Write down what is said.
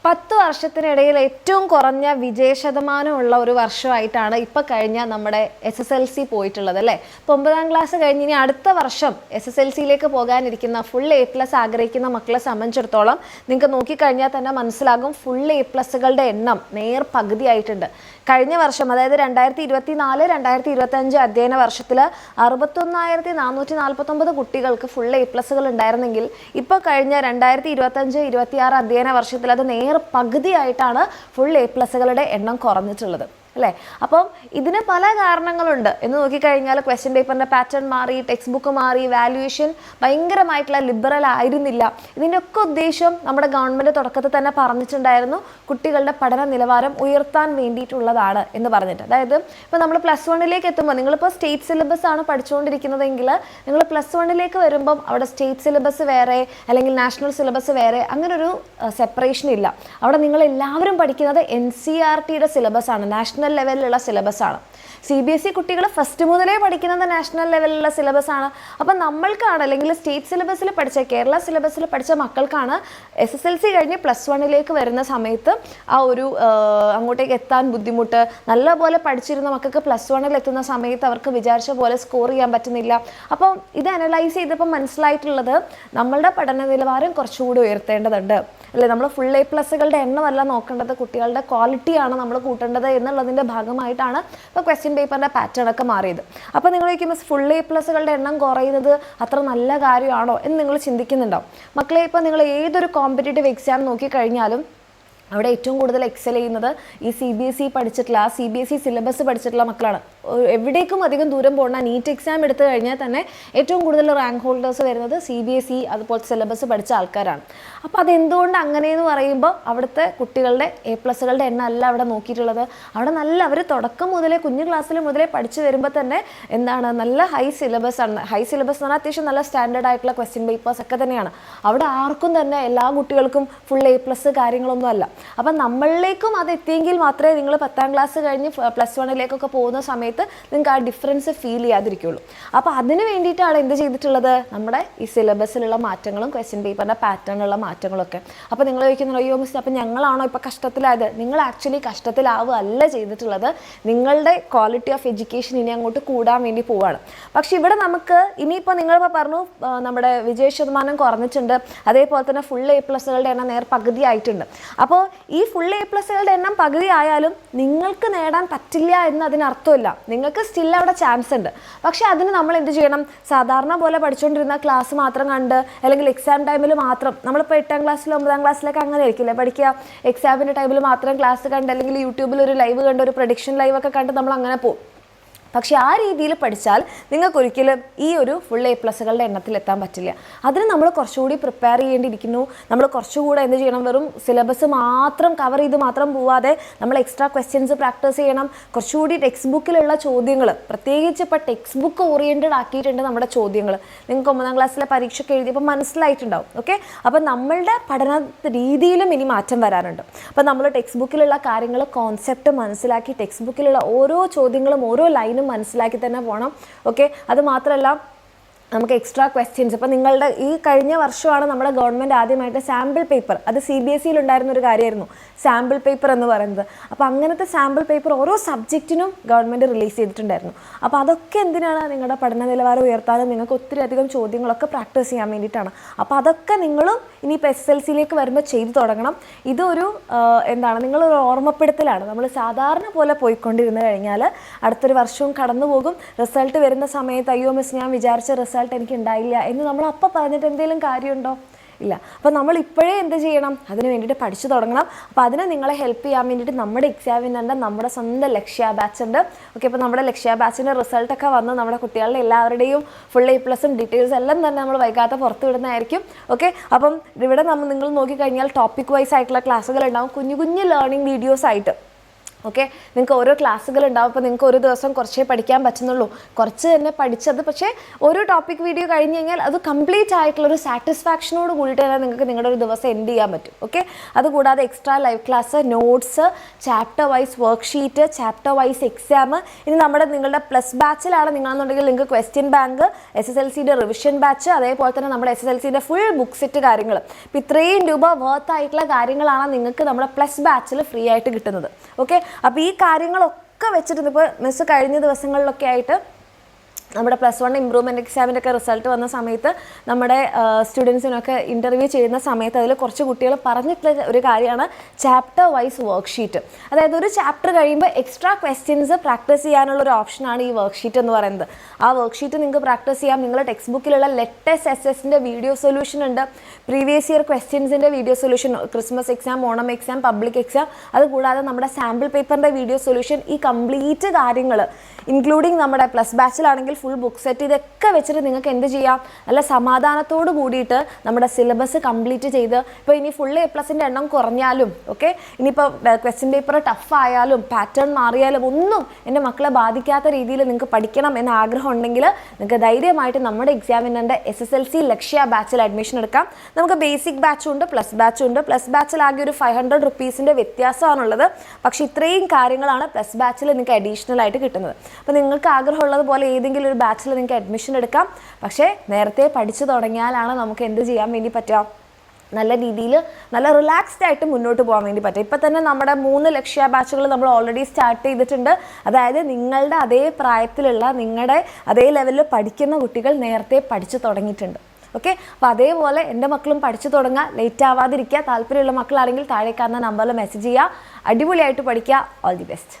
10 വർഷത്തിനിടയിൽ ഏറ്റവും കുറഞ്ഞ വിജയശതമാനമുള്ള ഒരു വർഷമായിട്ടാണ് ഇപ്പോൾ കഴിഞ്ഞ നമ്മുടെ SSLC പോയിട്ടുള്ളത് അല്ലേ. ഇപ്പോൾ 9ാം ക്ലാസ് കഴിഞ്ഞ് ഇനി അടുത്ത വർഷം SSLCയിലേക്ക് പോകാനിരിക്കുന്ന ഫുൾ A+ ആഗ്രഹിക്കുന്ന മക്കളെ സംബന്ധിച്ചിടത്തോളം നിങ്ങൾക്ക് നോക്കിക്കഴിഞ്ഞാൽ തന്നെ മനസ്സിലാകും ഫുൾ A+കളുടെ എണ്ണം നേർ പകുതിയായിട്ടുണ്ട്. കഴിഞ്ഞ വർഷം അതായത് 2024-2025 അധ്യയന വർഷത്തിൽ 61,449 കുട്ടികൾക്ക് ഫുൾ A+കൾ ഉണ്ടായിരുന്നെങ്കിൽ ഇപ്പോൾ കഴിഞ്ഞ 2025-26 അധ്യയന വർഷത്തിൽ അത് നേർ പകുതിയായിട്ടാണ് ഫുൾ A+കളുടെ എണ്ണം കുറഞ്ഞിട്ടുള്ളത് അല്ലേ. അപ്പം ഇതിന് പല കാരണങ്ങളുണ്ട് എന്ന് നോക്കിക്കഴിഞ്ഞാൽ ക്വസ്റ്റ്യൻ പേപ്പറിൻ്റെ പാറ്റേൺ മാറി, ടെക്സ്റ്റ് ബുക്ക് മാറി, വാല്യുവേഷൻ ഭയങ്കരമായിട്ടുള്ള ലിബറൽ ആയിരുന്നില്ല. ഇതിൻ്റെയൊക്കെ ഉദ്ദേശം നമ്മുടെ ഗവൺമെൻറ് തുടക്കത്തിൽ തന്നെ പറഞ്ഞിട്ടുണ്ടായിരുന്നു, കുട്ടികളുടെ പഠന നിലവാരം ഉയർത്താൻ വേണ്ടിയിട്ടുള്ളതാണ് എന്ന് പറഞ്ഞിട്ട്. അതായത് ഇപ്പോൾ നമ്മൾ +1 എത്തുമ്പോൾ നിങ്ങളിപ്പോൾ സ്റ്റേറ്റ് സിലബസ് ആണ് പഠിച്ചുകൊണ്ടിരിക്കുന്നതെങ്കിൽ നിങ്ങൾ +1 വരുമ്പം അവിടെ സ്റ്റേറ്റ് സിലബസ് വേറെ അല്ലെങ്കിൽ നാഷണൽ സിലബസ് വേറെ അങ്ങനൊരു സെപ്പറേഷൻ ഇല്ല. അവിടെ നിങ്ങൾ എല്ലാവരും പഠിക്കുന്നത് NCERTയുടെ സിലബസ് ആണ്, നാഷണൽ ലെവലിലുള്ള സിലബസ് ആണ്. CBSE കുട്ടികൾ ഫസ്റ്റ് മുതലേ പഠിക്കുന്നത് നാഷണൽ ലെവലിലുള്ള സിലബസ് ആണ്. അപ്പം നമ്മൾക്കാണ് അല്ലെങ്കിൽ സ്റ്റേറ്റ് സിലബസിൽ പഠിച്ച കേരള സിലബസിൽ പഠിച്ച മക്കൾക്കാണ് SSLC കഴിഞ്ഞ് +1 വരുന്ന സമയത്ത് ആ ഒരു അങ്ങോട്ടേക്ക് എത്താൻ ബുദ്ധിമുട്ട്. നല്ലപോലെ പഠിച്ചിരുന്ന മക്കൾക്ക് +1 എത്തുന്ന സമയത്ത് അവർക്ക് വിചാരിച്ച പോലെ സ്കോർ ചെയ്യാൻ പറ്റുന്നില്ല. അപ്പം ഇത് അനലൈസ് ചെയ്തപ്പോൾ മനസ്സിലായിട്ടുള്ളത് നമ്മളുടെ പഠന നിലവാരം കുറച്ചുകൂടി ഉയർത്തേണ്ടതുണ്ട് അല്ലേ. നമ്മൾ ഫുൾ A+കളുടെ എണ്ണമല്ല നോക്കേണ്ടത്, കുട്ടികളുടെ ക്വാളിറ്റിയാണ് നമ്മൾ കൂട്ടേണ്ടത് എന്നുള്ളതിൻ്റെ ഭാഗമായിട്ടാണ് ഇപ്പോൾ ക്വസ്റ്റ്യൻ പേപ്പറിൻ്റെ പാറ്റേൺ ഒക്കെ മാറിയത്. അപ്പോൾ നിങ്ങൾ ചോദിക്കുമ്പോൾ ഫുൾ A+കളുടെ എണ്ണം കുറയുന്നത് അത്ര നല്ല കാര്യമാണോ എന്ന് നിങ്ങൾ ചിന്തിക്കുന്നുണ്ടാവും. മക്കളെ, ഇപ്പോൾ നിങ്ങൾ ഏതൊരു കോമ്പറ്റേറ്റീവ് എക്സാം നോക്കിക്കഴിഞ്ഞാലും അവിടെ ഏറ്റവും കൂടുതൽ എക്സൽ ചെയ്യുന്നത് ഈ CBSE പഠിച്ചിട്ടുള്ള CBSE സിലബസ് പഠിച്ചിട്ടുള്ള മക്കളാണ്. എവിടേക്കും അധികം ദൂരം പോകണ്ട, നീറ്റ് എക്സാം എടുത്തു കഴിഞ്ഞാൽ തന്നെ ഏറ്റവും കൂടുതൽ റാങ്ക് ഹോൾഡേഴ്സ് വരുന്നത് CBSE അതുപോലെ സിലബസ് പഠിച്ച ആൾക്കാരാണ്. അപ്പോൾ അതെന്തുകൊണ്ട് അങ്ങനെയെന്ന് പറയുമ്പോൾ അവിടുത്തെ കുട്ടികളുടെ A+കളുടെ എണ്ണം അല്ല അവിടെ നോക്കിയിട്ടുള്ളത്. അവിടെ നല്ല അവർ തുടക്കം മുതലേ കുഞ്ഞു ക്ലാസ്സിൽ മുതലേ പഠിച്ചു വരുമ്പോൾ തന്നെ എന്താണ് നല്ല ഹൈ സിലബസ് ആണ്. ഹൈ സിലബസ് എന്ന് പറഞ്ഞാൽ അത്യാവശ്യം നല്ല സ്റ്റാൻഡേർഡ് ആയിട്ടുള്ള ക്വസ്റ്റ്യൻ പേപ്പേഴ്സ് ഒക്കെ തന്നെയാണ്. അവിടെ ആർക്കും തന്നെ എല്ലാ കുട്ടികൾക്കും ഫുൾ A+ കാര്യങ്ങളൊന്നും അല്ല. അപ്പം നമ്മളിലേക്കും അത് എത്തിയെങ്കിൽ മാത്രമേ നിങ്ങൾ 10ാം ക്ലാസ് കഴിഞ്ഞ് +1 പോകുന്ന സമയത്ത് നിങ്ങൾക്ക് ആ ഡിഫറൻസ് ഫീൽ ചെയ്യാതിരിക്കുള്ളൂ. അപ്പോൾ അതിന് വേണ്ടിയിട്ടാണ് എന്ത് ചെയ്തിട്ടുള്ളത്, നമ്മുടെ ഈ സിലബസിലുള്ള മാറ്റങ്ങളും ക്വസ്റ്റ്യൻ പേപ്പറിൻ്റെ പാറ്റേണിലുള്ള മാറ്റങ്ങളൊക്കെ. അപ്പോൾ നിങ്ങൾ ചോദിക്കുന്നത്, അയ്യോ മിസ് അപ്പം ഞങ്ങളാണോ ഇപ്പോൾ കഷ്ടത്തിലായത്? നിങ്ങൾ ആക്ച്വലി കഷ്ടത്തിലാവുകയല്ല ചെയ്തിട്ടുള്ളത്, നിങ്ങളുടെ ക്വാളിറ്റി ഓഫ് എഡ്യൂക്കേഷൻ ഇനി അങ്ങോട്ട് കൂടാൻ വേണ്ടി പോവുകയാണ്. പക്ഷെ ഇവിടെ നമുക്ക് ഇനിയിപ്പോൾ നിങ്ങളിപ്പോൾ പറഞ്ഞു നമ്മുടെ വിജയശതമാനം കുറഞ്ഞിട്ടുണ്ട്, അതേപോലെ തന്നെ ഫുൾ A+കളുടെ എണ്ണം നേർ പകുതി ആയിട്ടുണ്ട്. അപ്പോൾ ഈ ഫുൾ A+കളുടെ എണ്ണം പകുതി ആയാലും നിങ്ങൾക്ക് നേടാൻ പറ്റില്ല എന്ന് അതിനർത്ഥമില്ല. നിങ്ങൾക്ക് സ്റ്റിൽ അവിടെ ചാൻസ് ഉണ്ട്. പക്ഷെ അതിന് നമ്മൾ എന്ത് ചെയ്യണം, സാധാരണ പോലെ പഠിച്ചുകൊണ്ടിരുന്ന ക്ലാസ് മാത്രം കണ്ട് അല്ലെങ്കിൽ എക്സാം ടൈമിൽ മാത്രം, നമ്മളിപ്പോൾ 8ാം ക്ലാസ്സിലോ 9ാം ക്ലാസ്സിലൊക്കെ അങ്ങനെ ആയിരിക്കില്ലേ പഠിക്കുക, എക്സാമിൻ്റെ ടൈമിൽ മാത്രം ക്ലാസ് കണ്ട് അല്ലെങ്കിൽ യൂട്യൂബിൽ ഒരു ലൈവ് കണ്ട് ഒരു പ്രഡിക്ഷൻ ലൈവൊക്കെ കണ്ട് നമ്മൾ അങ്ങനെ പോകും. പക്ഷേ ആ രീതിയിൽ പഠിച്ചാൽ നിങ്ങൾക്കൊരിക്കലും ഈ ഒരു ഫുൾ A+കളുടെ എണ്ണത്തിൽ എത്താൻ പറ്റില്ല. അതിന് നമ്മൾ കുറച്ചുകൂടി പ്രിപ്പയർ ചെയ്യേണ്ടിയിരിക്കുന്നു. നമ്മൾ കുറച്ചുകൂടെ എന്ത് ചെയ്യണം, വെറും സിലബസ് മാത്രം കവർ ചെയ്ത് മാത്രം പോവാതെ നമ്മൾ എക്സ്ട്രാ ക്വസ്റ്റ്യൻസ് പ്രാക്ടീസ് ചെയ്യണം. കുറച്ചുകൂടി ടെക്സ്റ്റ് ബുക്കിലുള്ള ചോദ്യങ്ങൾ, പ്രത്യേകിച്ച് ഇപ്പോൾ ടെക്സ്റ്റ് ബുക്ക് ഓറിയൻറ്റഡ് ആക്കിയിട്ടുണ്ട് നമ്മുടെ ചോദ്യങ്ങൾ. നിങ്ങൾക്ക് 9ാം ക്ലാസ്സിലെ പരീക്ഷയ്ക്ക് എഴുതിയപ്പോൾ മനസ്സിലായിട്ടുണ്ടാവും. ഓക്കെ, അപ്പോൾ നമ്മളുടെ പഠന രീതിയിലും ഇനി മാറ്റം വരാനുണ്ട്. അപ്പോൾ നമ്മൾ ടെക്സ്റ്റ് ബുക്കിലുള്ള കാര്യങ്ങൾ കോൺസെപ്റ്റ് മനസ്സിലാക്കി ടെക്സ്റ്റ് ബുക്കിലുള്ള ഓരോ ചോദ്യങ്ങളും ഓരോ ലൈനും മനസ്സിലാക്കി തന്നെ പോകണം. ഓക്കെ, അത് മാത്രമല്ല നമുക്ക് എക്സ്ട്രാ ക്വസ്റ്റ്യൻസ്, ഇപ്പോൾ നിങ്ങളുടെ ഈ കഴിഞ്ഞ വർഷമാണ് നമ്മുടെ ഗവൺമെൻറ് ആദ്യമായിട്ട് സാമ്പിൾ പേപ്പർ, അത് CBSEയിൽ ഉണ്ടായിരുന്ന ഒരു കാര്യമായിരുന്നു സാമ്പിൾ പേപ്പർ എന്ന് പറയുന്നത്. അപ്പോൾ അങ്ങനത്തെ സാമ്പിൾ പേപ്പർ ഓരോ സബ്ജക്റ്റിനും ഗവൺമെൻറ് റിലീസ് ചെയ്തിട്ടുണ്ടായിരുന്നു. അപ്പോൾ അതൊക്കെ എന്തിനാണ്, നിങ്ങളുടെ പഠന നിലവാരം ഉയർത്താനും നിങ്ങൾക്ക് ഒത്തിരി അധികം ചോദ്യങ്ങളൊക്കെ പ്രാക്ടീസ് ചെയ്യാൻ വേണ്ടിയിട്ടാണ്. അപ്പോൾ അതൊക്കെ നിങ്ങളും ഇനിയിപ്പോൾ SSLCയിലേക്ക് വരുമ്പോൾ ചെയ്തു തുടങ്ങണം. ഇതൊരു എന്താണ്, നിങ്ങളൊരു ഓർമ്മപ്പെടുത്തലാണ്. നമ്മൾ സാധാരണ പോലെ പോയിക്കൊണ്ടിരുന്നു കഴിഞ്ഞാൽ അടുത്തൊരു വർഷവും കടന്നു പോകും. റിസൾട്ട് വരുന്ന സമയത്ത് അയ്യോ മിസ് ഞാൻ വിചാരിച്ച റിസൾട്ട് എനിക്ക് ഉണ്ടായില്ല എന്ന് നമ്മൾ അപ്പം പറഞ്ഞിട്ട് എന്തെങ്കിലും കാര്യമുണ്ടോ? ഇല്ല. അപ്പോൾ നമ്മൾ ഇപ്പോഴേ എന്ത് ചെയ്യണം, അതിന് വേണ്ടിയിട്ട് പഠിച്ചു തുടങ്ങണം. അപ്പോൾ അതിനെ നിങ്ങളെ ഹെൽപ്പ് ചെയ്യാൻ വേണ്ടിയിട്ട് നമ്മുടെ എക്സാമിനുണ്ട് നമ്മുടെ സ്വന്തം ലക്ഷ്യ ബാച്ച് ഉണ്ട്. ഓക്കെ, അപ്പോൾ നമ്മുടെ ലക്ഷ്യ ബാച്ചിൻ്റെ റിസൾട്ടൊക്കെ വന്ന് നമ്മുടെ കുട്ടികളുടെ എല്ലാവരുടെയും ഫുൾ A+ഉം ഡീറ്റെയിൽസ് എല്ലാം തന്നെ നമ്മൾ വൈകാതെ പുറത്ത് വിടുന്നതായിരിക്കും. ഓക്കെ, അപ്പം ഇവിടെ നിങ്ങൾ നോക്കിക്കഴിഞ്ഞാൽ ടോപ്പിക് വൈസ് ആയിട്ടുള്ള ക്ലാസ്സുകൾ ഉണ്ടാവും, കുഞ്ഞു കുഞ്ഞു ലേണിംഗ് വീഡിയോസ് ആയിട്ട്. ഓക്കെ, നിങ്ങൾക്ക് ഓരോ ക്ലാസ്സുകൾ ഉണ്ടാവും. അപ്പോൾ നിങ്ങൾക്ക് ഒരു ദിവസം കുറച്ചേ പഠിക്കാൻ പറ്റുന്നുള്ളൂ, കുറച്ച് തന്നെ പഠിച്ചത്, പക്ഷേ ഒരു ടോപ്പിക് വീഡിയോ കഴിഞ്ഞ് കഴിഞ്ഞാൽ അത് കംപ്ലീറ്റ് ആയിട്ടുള്ളൊരു സാറ്റിസ്ഫാക്ഷനോട് കൂടിയിട്ട് തന്നെ നിങ്ങൾക്ക് നിങ്ങളുടെ ഒരു ദിവസം എൻഡ് ചെയ്യാൻ പറ്റും. ഓക്കെ, അതുകൂടാതെ extra live class, notes, chapter wise worksheet, chapter wise exam. ഇനി നിങ്ങളുടെ പ്ലസ് ബാച്ചിലാണ് നിങ്ങളെന്നുണ്ടെങ്കിൽ നിങ്ങൾക്ക് ക്വസ്റ്റ്യൻ ബാങ്ക്, SSLCയുടെ റിവിഷൻ ബാച്ച്, അതേപോലെ തന്നെ നമ്മുടെ SSLCയുടെ ഫുൾ ബുക്ക് സെറ്റ് കാര്യങ്ങൾ. ഇപ്പോൾ ഇത്രയും രൂപ വർത്ത് ആയിട്ടുള്ള കാര്യങ്ങളാണ് നിങ്ങൾക്ക് നമ്മുടെ പ്ലസ് ബാച്ചിൽ ഫ്രീ ആയിട്ട് കിട്ടുന്നത്. ഓക്കെ, അപ്പോൾ ഈ കാര്യങ്ങളൊക്കെ വെച്ചിട്ട് ഇപ്പോൾ മിസ് കഴിഞ്ഞ ദിവസങ്ങളിലൊക്കെ ആയിട്ട് നമ്മുടെ +1 ഇമ്പ്രൂവ്മെൻറ്റ് എക്സാമിൻ്റെ ഒക്കെ റിസൾട്ട് വന്ന സമയത്ത് നമ്മുടെ സ്റ്റുഡൻസിനൊക്കെ ഇൻ്റർവ്യൂ ചെയ്യുന്ന സമയത്ത് അതിൽ കുറച്ച് കുട്ടികൾ പറഞ്ഞിട്ടുള്ള ഒരു കാര്യമാണ് ചാപ്റ്റർ വൈസ് വർക്ക്ഷീറ്റ്. അതായത് ഒരു ചാപ്റ്റർ കഴിയുമ്പോൾ എക്സ്ട്രാ ക്വസ്റ്റ്യൻസ് പ്രാക്ടീസ് ചെയ്യാനുള്ള ഒരു ഓപ്ഷനാണ് ഈ വർക്ക്ഷീറ്റ് എന്ന് പറയുന്നത്. ആ വർക്ക്ഷീറ്റ് നിങ്ങൾക്ക് പ്രാക്ടീസ് ചെയ്യാം. നിങ്ങളുടെ ടെക്സ്റ്റ് ബുക്കിലുള്ള ലെറ്റസ് SS-ൻ്റെ വീഡിയോ സൊല്യൂഷൻ ഉണ്ട്, പ്രീവിയസ് ഇയർ ക്വസ്റ്റ്യൻസിൻ്റെ video solution, Christmas exam, Onam exam, public exam, അതുകൂടാതെ നമ്മുടെ സാമ്പിൾ പേപ്പറിൻ്റെ വീഡിയോ സൊല്യൂഷൻ, ഈ കംപ്ലീറ്റ് കാര്യങ്ങൾ ഇൻക്ലൂഡിങ് നമ്മുടെ പ്ലസ് ബാച്ചിലാണെങ്കിൽ ഫുൾ ബുക്ക് സെറ്റ്, ഇതൊക്കെ വെച്ചിട്ട് നിങ്ങൾക്ക് എന്ത് ചെയ്യാം, നല്ല സമാധാനത്തോട് കൂടിയിട്ട് നമ്മുടെ സിലബസ് കംപ്ലീറ്റ് ചെയ്ത്, ഇപ്പോൾ ഇനി ഫുൾ A+ൻ്റെ എണ്ണം കുറഞ്ഞാലും ഓക്കെ, ഇനിയിപ്പോൾ ക്വസ്റ്റ്യൻ പേപ്പർ ടഫ് ആയാലും പാറ്റേൺ മാറിയാലും ഒന്നും എൻ്റെ മക്കളെ ബാധിക്കാത്ത രീതിയിൽ നിങ്ങൾക്ക് പഠിക്കണം എന്ന ആഗ്രഹം ഉണ്ടെങ്കിൽ നിങ്ങൾക്ക് ധൈര്യമായിട്ട് നമ്മുടെ എക്സാമിനറിൻ്റെ SSLC ലക്ഷ്യ ബാച്ചിൽ അഡ്മിഷൻ എടുക്കാം. നമുക്ക് ബേസിക് ബാച്ചും ഉണ്ട്, പ്ലസ് ബാച്ചും ഉണ്ട്. പ്ലസ് ബാച്ചിൽ ആകെ ഒരു 500 റുപ്പീസിൻ്റെ വ്യത്യാസമാണുള്ളത്, പക്ഷേ ഇത്രയും കാര്യങ്ങളാണ് പ്ലസ് ബാച്ചിൽ നിങ്ങൾക്ക് അഡീഷണൽ ആയിട്ട് കിട്ടുന്നത്. അപ്പോൾ നിങ്ങൾക്ക് ആഗ്രഹമുള്ളത് പോലെ ഏതെങ്കിലും ഒരു ബാച്ചിൽ നിങ്ങൾക്ക് അഡ്മിഷൻ എടുക്കാം. പക്ഷേ നേരത്തെ പഠിച്ചു തുടങ്ങിയാലാണ് നമുക്ക് എന്ത് ചെയ്യാൻ വേണ്ടി പറ്റുക, നല്ല രീതിയിൽ നല്ല റിലാക്സ്ഡ് ആയിട്ട് മുന്നോട്ട് പോകാൻ വേണ്ടി പറ്റും. ഇപ്പം തന്നെ നമ്മുടെ 3 ലക്ഷ്യ ബാച്ചുകൾ നമ്മൾ ഓൾറെഡി സ്റ്റാർട്ട് ചെയ്തിട്ടുണ്ട്. അതായത് നിങ്ങളുടെ അതേ പ്രായത്തിലുള്ള നിങ്ങളുടെ അതേ ലെവലിൽ പഠിക്കുന്ന കുട്ടികൾ നേരത്തെ പഠിച്ചു തുടങ്ങിയിട്ടുണ്ട്. ഓക്കെ, അപ്പോൾ അതേപോലെ എൻ്റെ മക്കളും പഠിച്ചു തുടങ്ങുക, ലേറ്റ് ആവാതിരിക്കുക. താല്പര്യമുള്ള മക്കളാണെങ്കിൽ താഴെ കാണുന്ന നമ്പറിൽ മെസ്സേജ് ചെയ്യുക. അടിപൊളിയായിട്ട് പഠിക്കുക. All the best.